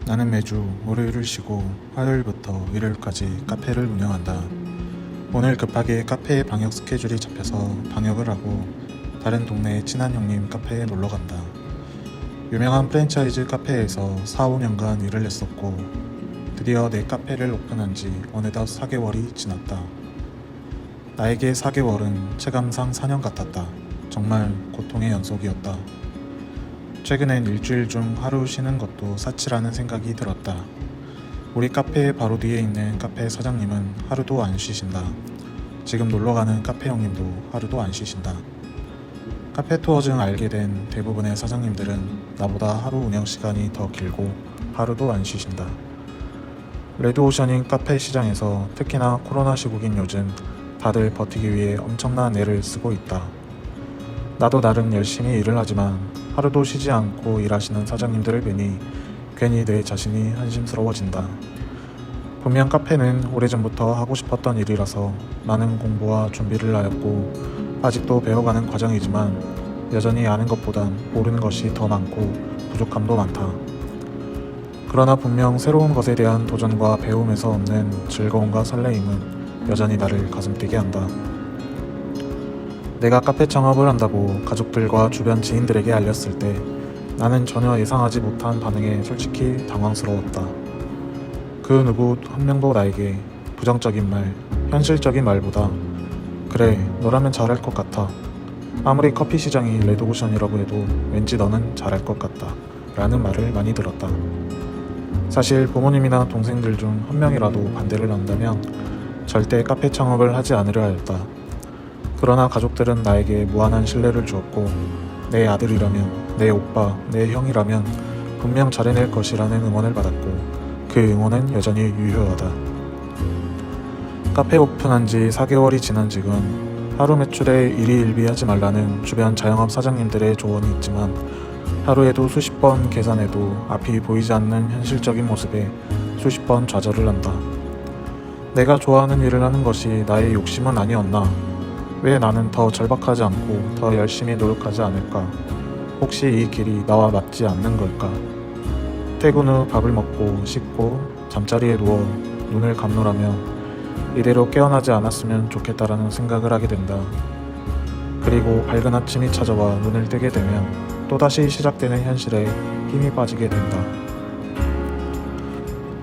나는 매주 월요일을 쉬고 화요일부터 일요일까지 카페를 운영한다. 오늘 급하게 카페의 방역 스케줄이 잡혀서 방역을 하고 다른 동네의 친한 형님 카페에 놀러 간다. 유명한 프랜차이즈 카페에서 4, 5년간 일을 했었고 드디어 내 카페를 오픈한 지 어느덧 4개월이 지났다. 나에게 4개월은 체감상 4년 같았다. 정말 고통의 연속이었다. 최근엔 일주일 중 하루 쉬는 것도 사치라는 생각이 들었다. 우리 카페 바로 뒤에 있는 카페 사장님은 하루도 안 쉬신다. 지금 놀러가는 카페 형님도 하루도 안 쉬신다. 카페 투어 중 알게 된 대부분의 사장님들은 나보다 하루 운영 시간이 더 길고 하루도 안 쉬신다. 레드오션인 카페 시장에서 특히나 코로나 시국인 요즘 다들 버티기 위해 엄청난 애를 쓰고 있다. 나도 나름 열심히 일을 하지만 하루도 쉬지 않고 일하시는 사장님들을 뵈니 괜히 내 자신이 한심스러워진다. 분명 카페는 오래전부터 하고 싶었던 일이라서 많은 공부와 준비를 하였고 아직도 배워가는 과정이지만 여전히 아는 것보단 모르는 것이 더 많고 부족함도 많다. 그러나 분명 새로운 것에 대한 도전과 배움에서 얻는 즐거움과 설레임은 여전히 나를 가슴 뛰게 한다. 내가 카페 창업을 한다고 가족들과 주변 지인들에게 알렸을 때 나는 전혀 예상하지 못한 반응에 솔직히 당황스러웠다. 그 누구 한 명도 나에게 부정적인 말, 현실적인 말보다 그래, 너라면 잘할 것 같아. 아무리 커피 시장이 레드오션이라고 해도 왠지 너는 잘할 것 같다. 라는 말을 많이 들었다. 사실 부모님이나 동생들 중 한 명이라도 반대를 한다면 절대 카페 창업을 하지 않으려 하였다. 그러나 가족들은 나에게 무한한 신뢰를 주었고 내 아들이라면, 내 오빠, 내 형이라면 분명 잘해낼 것이라는 응원을 받았고 그 응원은 여전히 유효하다. 카페 오픈한 지 4개월이 지난 지금 하루 매출에 일희일비하지 말라는 주변 자영업 사장님들의 조언이 있지만 하루에도 수십 번 계산해도 앞이 보이지 않는 현실적인 모습에 수십 번 좌절을 한다. 내가 좋아하는 일을 하는 것이 나의 욕심은 아니었나? 왜 나는 더 절박하지 않고 더 열심히 노력하지 않을까? 혹시 이 길이 나와 맞지 않는 걸까? 퇴근 후 밥을 먹고 씻고 잠자리에 누워 눈을 감노라며 이대로 깨어나지 않았으면 좋겠다라는 생각을 하게 된다. 그리고 밝은 아침이 찾아와 눈을 뜨게 되면 또다시 시작되는 현실에 힘이 빠지게 된다.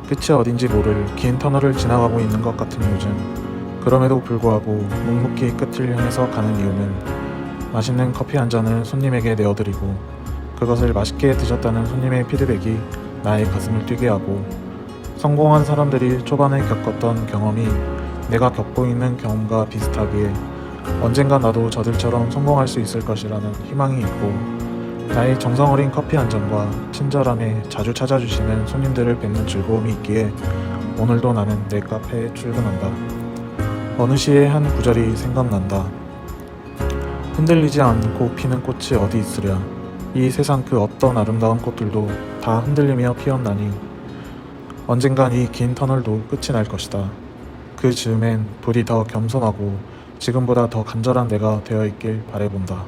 끝이 어딘지 모를 긴 터널을 지나가고 있는 것 같은 요즘 그럼에도 불구하고 묵묵히 끝을 향해서 가는 이유는 맛있는 커피 한 잔을 손님에게 내어드리고 그것을 맛있게 드셨다는 손님의 피드백이 나의 가슴을 뛰게 하고 성공한 사람들이 초반에 겪었던 경험이 내가 겪고 있는 경험과 비슷하기에 언젠가 나도 저들처럼 성공할 수 있을 것이라는 희망이 있고 나의 정성 어린 커피 한 잔과 친절함에 자주 찾아주시는 손님들을 뵙는 즐거움이 있기에 오늘도 나는 내 카페에 출근한다. 어느 시에 한 구절이 생각난다. 흔들리지 않고 피는 꽃이 어디 있으랴. 이 세상 그 어떤 아름다운 꽃들도 다 흔들리며 피었나니 언젠간 이 긴 터널도 끝이 날 것이다. 그 즈음엔 부디 더 겸손하고 지금보다 더 간절한 내가 되어 있길 바라본다.